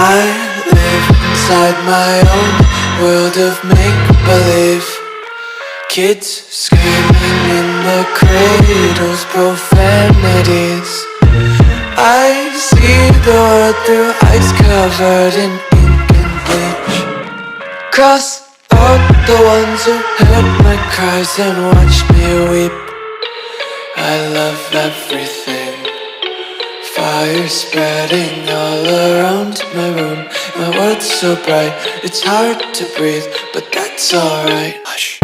I live inside my own world of make-believe. Kids screaming in the cradles, profanities. I see the world through ice covered in ink and bleach. Cross out the ones who heard my cries and watched me weep. I love everything. Fire spreading all around my room. My world's so bright, it's hard to breathe, but that's alright. Hush.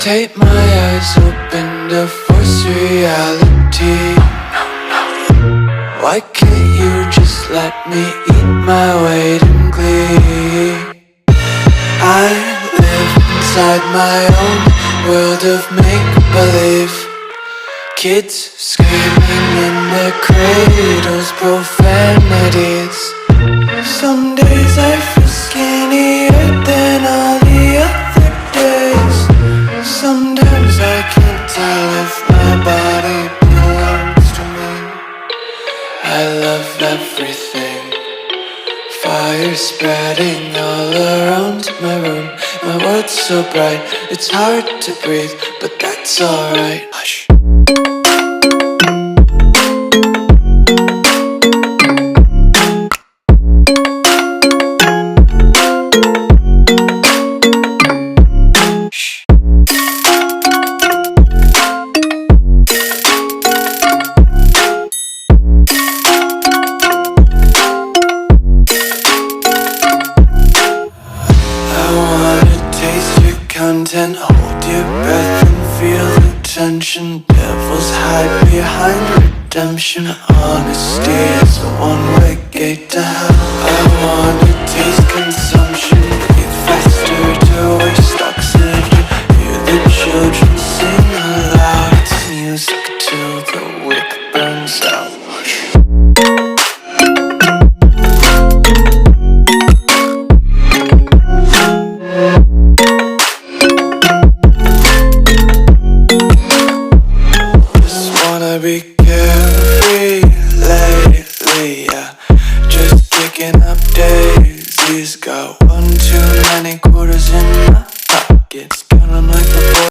Tape my eyes open to force reality. Why can't you just let me eat my weight in glee? I live inside my own world of make-believe. Kids screaming in their cradles, profanities. Some days I feel skinnier than all the other days. Sometimes I can't tell if my body belongs to me. I love everything. Fire spreading all around my room. My world's so bright, it's hard to breathe, but that's alright. Hush. Content, hold your breath and feel the tension. Devils hide behind redemption. Honesty is a one-way gate to hell. I wanna taste consumption. Breathe faster to waste oxygen. Hear the children sing aloud. It's music till the wick burns out. Be carefree lately, yeah. Just kicking up daisies. Got one too many